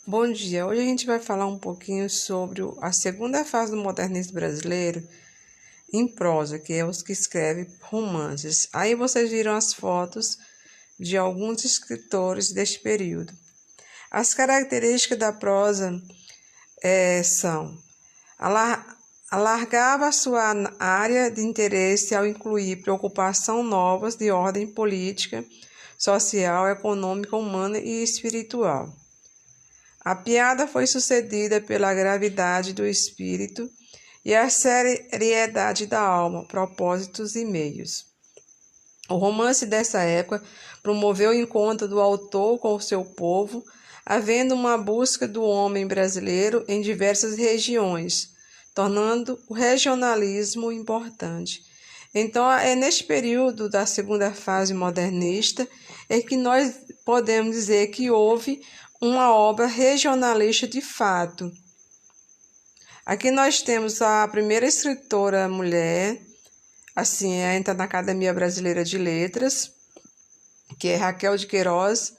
Bom dia, hoje a gente vai falar um pouquinho sobre a segunda fase do modernismo brasileiro em prosa, que é os que escrevem romances. Aí vocês viram as fotos de alguns escritores deste período. As características da prosa são: alargava sua área de interesse ao incluir preocupação novas de ordem política, social, econômica, humana e espiritual. A piada foi sucedida pela gravidade do espírito e a seriedade da alma, propósitos e meios. O romance dessa época promoveu o encontro do autor com o seu povo, havendo uma busca do homem brasileiro em diversas regiões, tornando o regionalismo importante. Então, é neste período da segunda fase modernista é que nós podemos dizer que houve uma obra regionalista de fato. Aqui nós temos a primeira escritora mulher, assim, entra na Academia Brasileira de Letras, que é Raquel de Queiroz.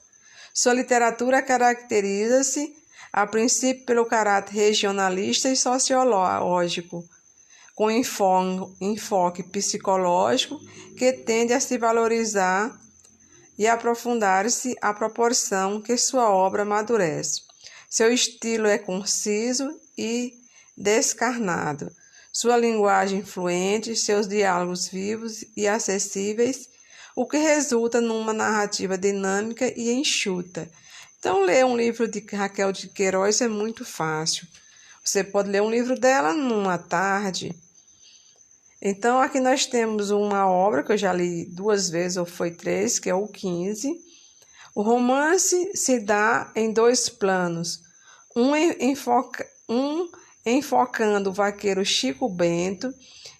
Sua literatura caracteriza-se, a princípio, pelo caráter regionalista e sociológico, com enfoque psicológico que tende a se valorizar e aprofundar-se à proporção que sua obra amadurece. Seu estilo é conciso e descarnado, sua linguagem fluente, seus diálogos vivos e acessíveis, o que resulta numa narrativa dinâmica e enxuta. Então, ler um livro de Raquel de Queiroz é muito fácil. Você pode ler um livro dela numa tarde. Então, aqui nós temos uma obra que eu já li 2 vezes, ou foi 3, que é o 15. O romance se dá em 2 planos, um enfocando o vaqueiro Chico Bento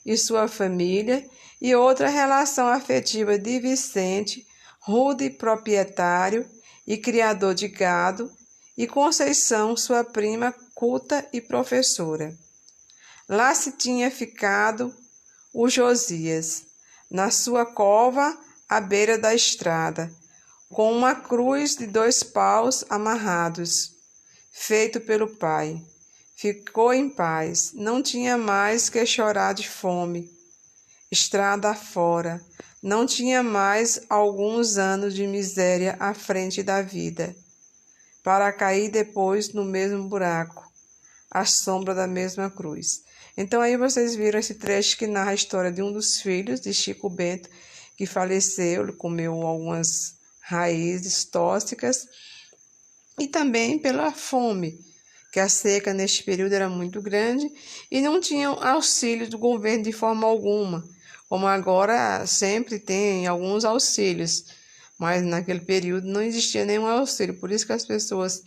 e sua família, e outra relação afetiva de Vicente, rude proprietário e criador de gado, e Conceição, sua prima culta e professora. Lá se tinha ficado o Josias, na sua cova à beira da estrada, com uma cruz de 2 paus amarrados, feito pelo pai. Ficou em paz, não tinha mais que chorar de fome. Estrada fora, não tinha mais alguns anos de miséria à frente da vida, para cair depois no mesmo buraco, à sombra da mesma cruz. Então aí vocês viram esse trecho que narra a história de um dos filhos de Chico Bento, que faleceu, ele comeu algumas raízes tóxicas, e também pela fome, que a seca neste período era muito grande e não tinham auxílio do governo de forma alguma, como agora sempre tem alguns auxílios, mas naquele período não existia nenhum auxílio, por isso que as pessoas,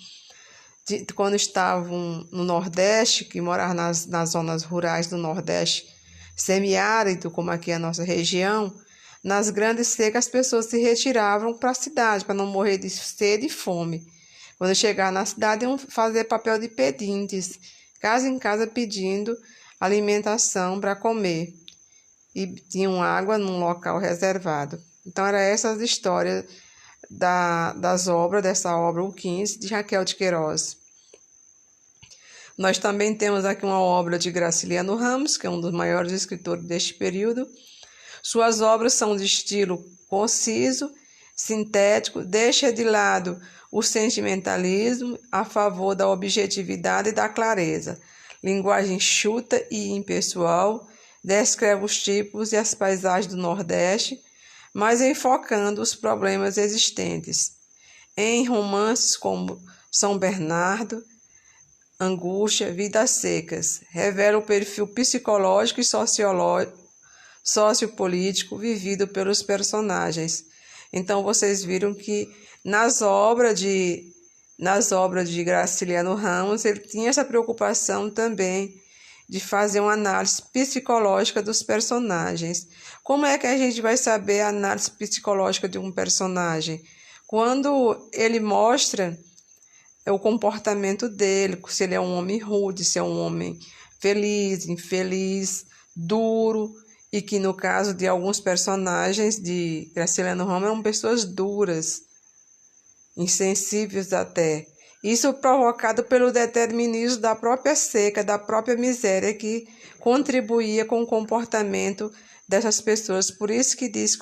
quando estavam no Nordeste, que moravam nas zonas rurais do Nordeste, semiárido, como aqui é a nossa região, nas grandes secas as pessoas se retiravam para a cidade, para não morrer de sede e fome. Quando chegaram na cidade, iam fazer papel de pedintes, casa em casa pedindo alimentação para comer. E tinham água num local reservado. Então, eram essas histórias das obras, dessa obra, o 15, de Raquel de Queiroz. Nós também temos aqui uma obra de Graciliano Ramos, que é um dos maiores escritores deste período. Suas obras são de estilo conciso, sintético, deixa de lado o sentimentalismo a favor da objetividade e da clareza. Linguagem enxuta e impessoal, descreve os tipos e as paisagens do Nordeste, mas enfocando os problemas existentes. Em romances como São Bernardo, Angústia, Vidas Secas, revela o perfil psicológico e sociopolítico vivido pelos personagens. Então, vocês viram que nas obras de Graciliano Ramos, ele tinha essa preocupação também de fazer uma análise psicológica dos personagens. Como é que a gente vai saber a análise psicológica de um personagem? Quando ele mostra o comportamento dele, se ele é um homem rude, se é um homem feliz, infeliz, duro, e que no caso de alguns personagens de Graciliano Ramos eram pessoas duras, insensíveis até, Isso provocado pelo determinismo da própria seca, da própria miséria, que contribuía com o comportamento dessas pessoas. Por isso que diz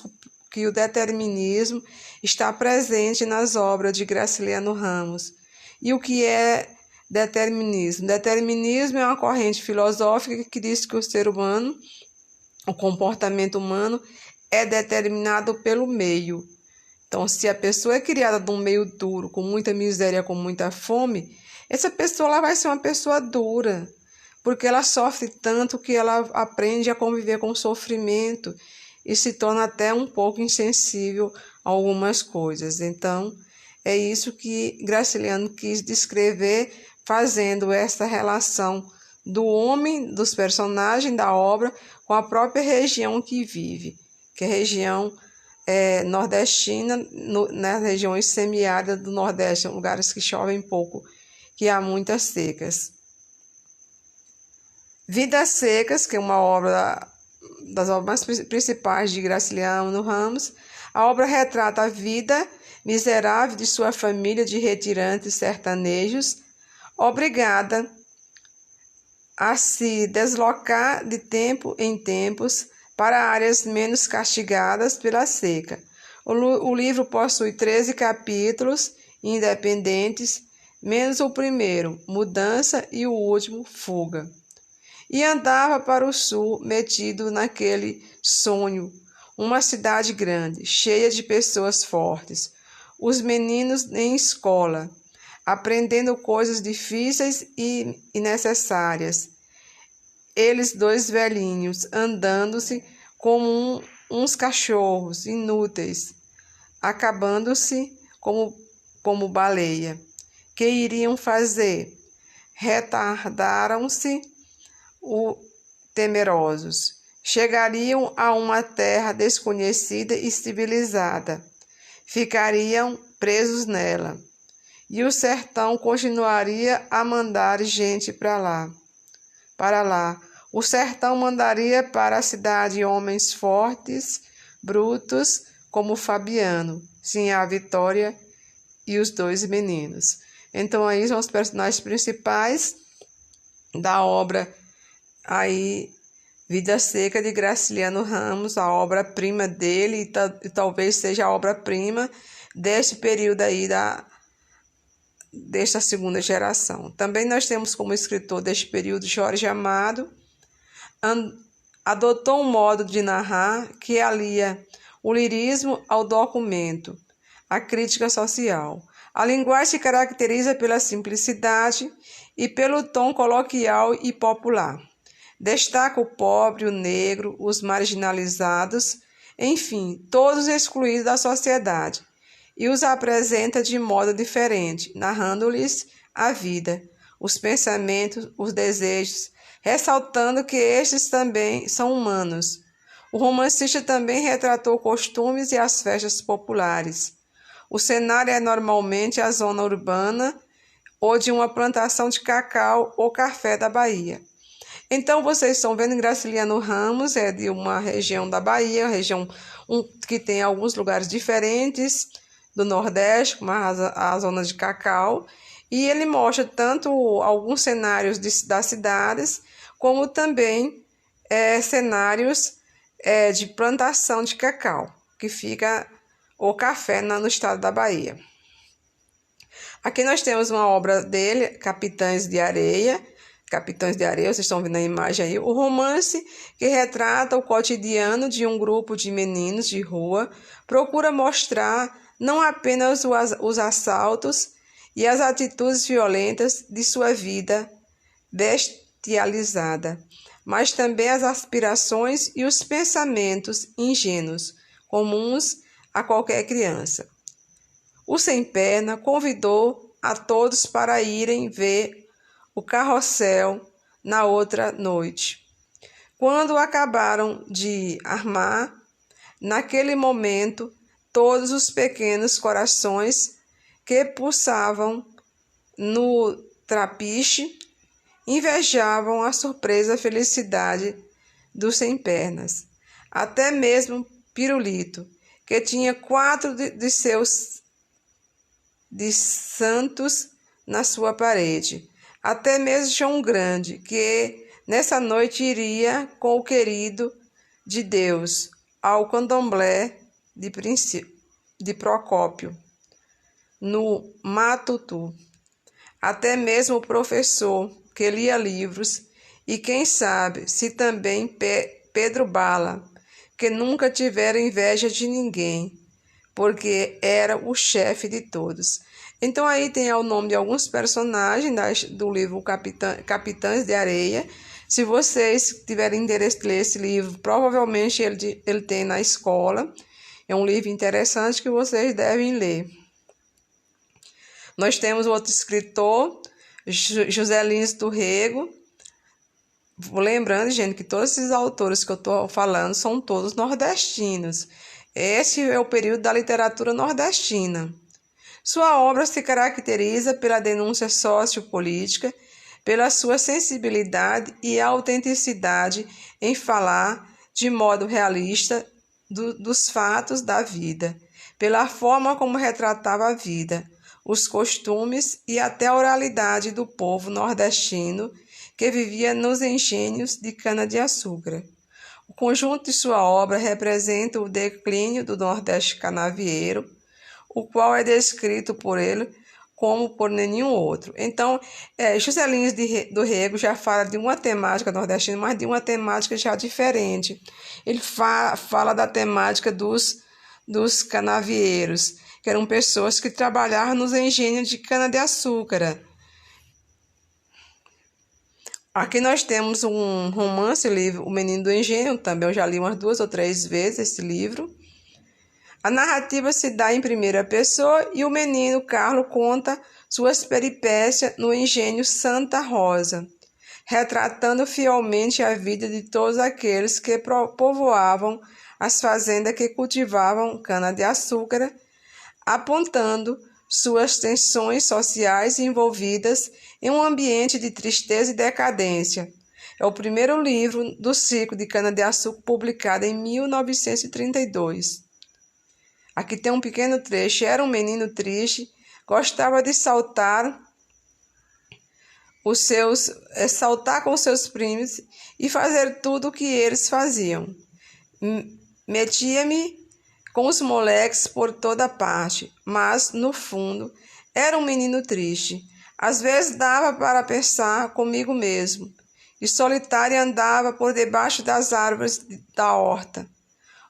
que o determinismo está presente nas obras de Graciliano Ramos. E o que é determinismo? Determinismo é uma corrente filosófica que diz que o ser humano, o comportamento humano, é determinado pelo meio. Então, se a pessoa é criada num meio duro, com muita miséria, com muita fome, essa pessoa ela vai ser uma pessoa dura, porque ela sofre tanto que ela aprende a conviver com o sofrimento e se torna até um pouco insensível a algumas coisas. Então, é isso que Graciliano quis descrever, fazendo essa relação do homem, dos personagens da obra, com a própria região que vive, que é a região nordestina, nas regiões semiáridas do Nordeste, lugares que chovem pouco, que há muitas secas. Vidas Secas, que é uma obra das obras principais de Graciliano Ramos, a obra retrata a vida miserável de sua família de retirantes sertanejos, obrigada a se deslocar de tempo em tempos para áreas menos castigadas pela seca. O livro possui 13 capítulos independentes, menos o primeiro, Mudança, e o último, Fuga. E andava para o sul, metido naquele sonho, uma cidade grande, cheia de pessoas fortes, os meninos em escola, aprendendo coisas difíceis e necessárias. Eles dois velhinhos, andando-se como uns cachorros inúteis, acabando-se como baleia. Que iriam fazer? Retardaram-se temerosos. Chegariam a uma terra desconhecida e civilizada. Ficariam presos nela. E o sertão continuaria a mandar gente para lá. O sertão mandaria para a cidade homens fortes, brutos, como Fabiano, Sinhá Vitória e os dois meninos. Então, aí são os personagens principais da obra aí, Vida Seca, de Graciliano Ramos, a obra-prima dele, e talvez seja a obra-prima deste período aí desta segunda geração. Também nós temos como escritor deste período Jorge Amado. Adotou um modo de narrar que alia o lirismo ao documento, a crítica social. A linguagem se caracteriza pela simplicidade e pelo tom coloquial e popular. Destaca o pobre, o negro, os marginalizados, enfim, todos excluídos da sociedade, e os apresenta de modo diferente, narrando-lhes a vida, os pensamentos, os desejos, ressaltando que estes também são humanos. O romancista também retratou costumes e as festas populares. O cenário é normalmente a zona urbana ou de uma plantação de cacau ou café da Bahia. Então, vocês estão vendo, Graciliano Ramos é de uma região da Bahia, região que tem alguns lugares diferentes do Nordeste, como a zona de cacau, e ele mostra tanto alguns cenários das cidades, como também cenários de plantação de cacau, que fica o café no estado da Bahia. Aqui nós temos uma obra dele, Capitães de Areia, vocês estão vendo a imagem aí, o romance que retrata o cotidiano de um grupo de meninos de rua, procura mostrar não apenas os assaltos e as atitudes violentas de sua vida bestializada, mas também as aspirações e os pensamentos ingênuos, comuns a qualquer criança. O Sem Perna convidou a todos para irem ver o carrossel na outra noite. Quando acabaram de armar, naquele momento, todos os pequenos corações que pulsavam no trapiche invejavam a surpresa felicidade do Sem Pernas. Até mesmo Pirulito, que tinha 4 de seus santos na sua parede. Até mesmo João Grande, que nessa noite iria com o querido de Deus ao candomblé de Procópio, no Matutu. Até mesmo o professor que lia livros, e quem sabe se também Pedro Bala, que nunca tivera inveja de ninguém, porque era o chefe de todos. Então aí tem o nome de alguns personagens do livro Capitães de Areia. Se vocês tiverem interesse em ler esse livro, provavelmente ele tem na escola. É um livro interessante que vocês devem ler. Nós temos outro escritor, José Lins do Rego. Lembrando, gente, que todos esses autores que eu estou falando são todos nordestinos. Esse é o período da literatura nordestina. Sua obra se caracteriza pela denúncia sociopolítica, pela sua sensibilidade e autenticidade em falar de modo realista dos fatos da vida, pela forma como retratava a vida, os costumes e até a oralidade do povo nordestino que vivia nos engenhos de cana-de-açúcar. O conjunto de sua obra representa o declínio do Nordeste canavieiro, o qual é descrito por ele como por nenhum outro. Então, José Lins do Rego já fala de uma temática nordestina, mas de uma temática já diferente. Ele fala da temática dos canavieiros, que eram pessoas que trabalhavam nos engenhos de cana-de-açúcar. Aqui nós temos um romance, livro O Menino do Engenho, também eu já li umas 2 ou 3 vezes esse livro. A narrativa se dá em primeira pessoa e o menino Carlos conta suas peripécias no engenho Santa Rosa, retratando fielmente a vida de todos aqueles que povoavam as fazendas que cultivavam cana-de-açúcar, apontando suas tensões sociais envolvidas em um ambiente de tristeza e decadência. É o primeiro livro do ciclo de cana-de-açúcar publicado em 1932. Aqui tem um pequeno trecho. Era um menino triste, gostava de saltar com seus primos e fazer tudo o que eles faziam. Metia-me com os moleques por toda parte, mas, no fundo, era um menino triste. Às vezes dava para pensar comigo mesmo, e solitária andava por debaixo das árvores da horta,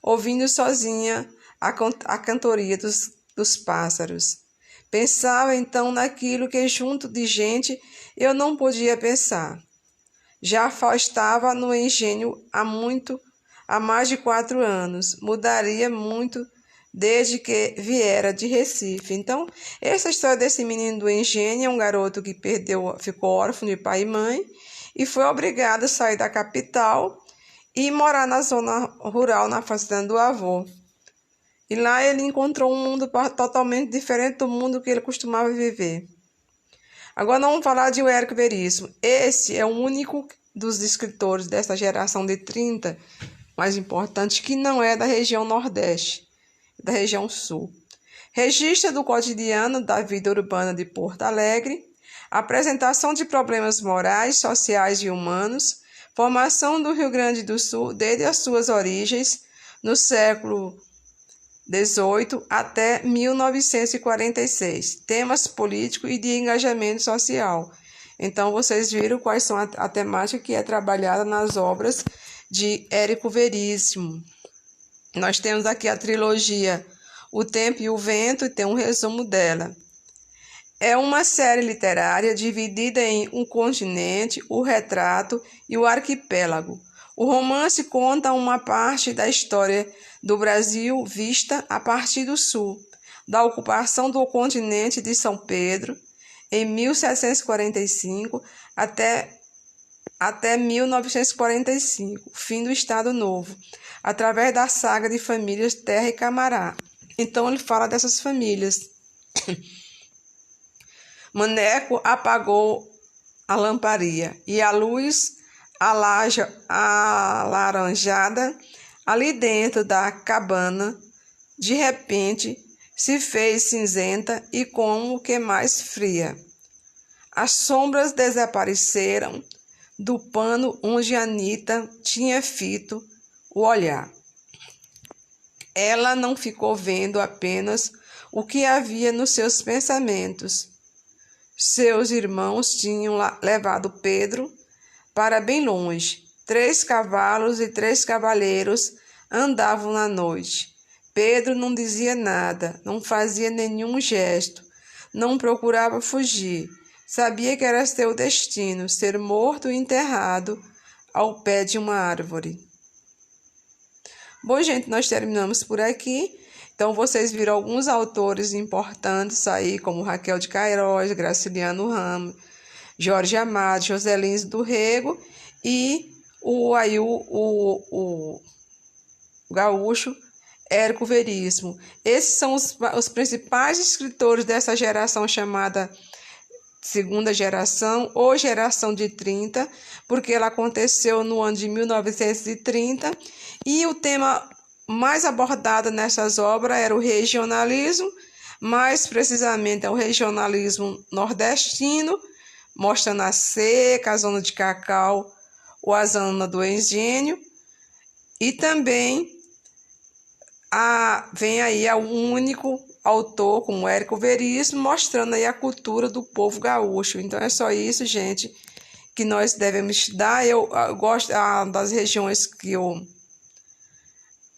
ouvindo sozinha a cantoria dos pássaros. Pensava então naquilo que junto de gente eu não podia pensar. Já estava no engenho há mais de 4 anos. Mudaria muito desde que viera de Recife. Então, essa história desse menino do engenho é um garoto que ficou órfão de pai e mãe e foi obrigado a sair da capital e morar na zona rural, na fazenda do avô. E lá ele encontrou um mundo totalmente diferente do mundo que ele costumava viver. Agora vamos falar de Érico Veríssimo. Esse é o único dos escritores dessa geração de 30 mais importante que não é da região Nordeste, da região Sul. Registra do cotidiano da vida urbana de Porto Alegre, apresentação de problemas morais, sociais e humanos, formação do Rio Grande do Sul desde as suas origens, no século XVIII até 1946, temas políticos e de engajamento social. Então, vocês viram quais são a temática que é trabalhada nas obras de Érico Veríssimo. Nós temos aqui a trilogia O Tempo e o Vento, e tem um resumo dela. É uma série literária dividida em um continente, o retrato e o arquipélago. O romance conta uma parte da história do Brasil vista a partir do sul, da ocupação do continente de São Pedro em 1745 até 1945, fim do Estado Novo, através da saga de famílias Terra e Camará. Então ele fala dessas famílias. Maneco apagou a lamparina e a luz alaranjada ali dentro da cabana, de repente, se fez cinzenta e como que mais fria. As sombras desapareceram do pano onde Anita tinha fito o olhar. Ela não ficou vendo apenas o que havia nos seus pensamentos. Seus irmãos tinham levado Pedro para bem longe. 3 cavalos e 3 cavaleiros andavam na noite. Pedro não dizia nada, não fazia nenhum gesto, não procurava fugir. Sabia que era seu destino, ser morto e enterrado ao pé de uma árvore. Bom, gente, nós terminamos por aqui. Então, vocês viram alguns autores importantes aí, como Raquel de Queiroz, Graciliano Ramos, Jorge Amado, Joselins do Rego e o gaúcho Érico Veríssimo. Esses são os principais escritores dessa geração chamada segunda geração ou geração de 30, porque ela aconteceu no ano de 1930 e o tema mais abordado nessas obras era o regionalismo, mais precisamente é o regionalismo nordestino, mostrando a seca, a zona de cacau ou a zona do engenho, e também vem aí o único autor, como Érico Veríssimo, mostrando aí a cultura do povo gaúcho. Então é só isso, gente, que nós devemos estudar. Eu gosto das regiões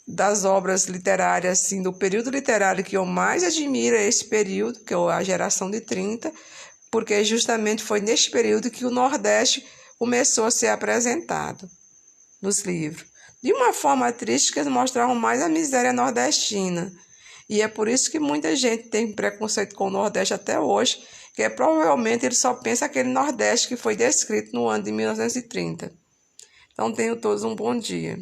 das obras literárias, assim, do período literário que eu mais admiro é esse período, que é a geração de 30, porque justamente foi neste período que o Nordeste começou a ser apresentado nos livros. De uma forma triste, que eles mostravam mais a miséria nordestina. E é por isso que muita gente tem preconceito com o Nordeste até hoje, que provavelmente ele só pensa aquele Nordeste que foi descrito no ano de 1930. Então, tenham todos um bom dia.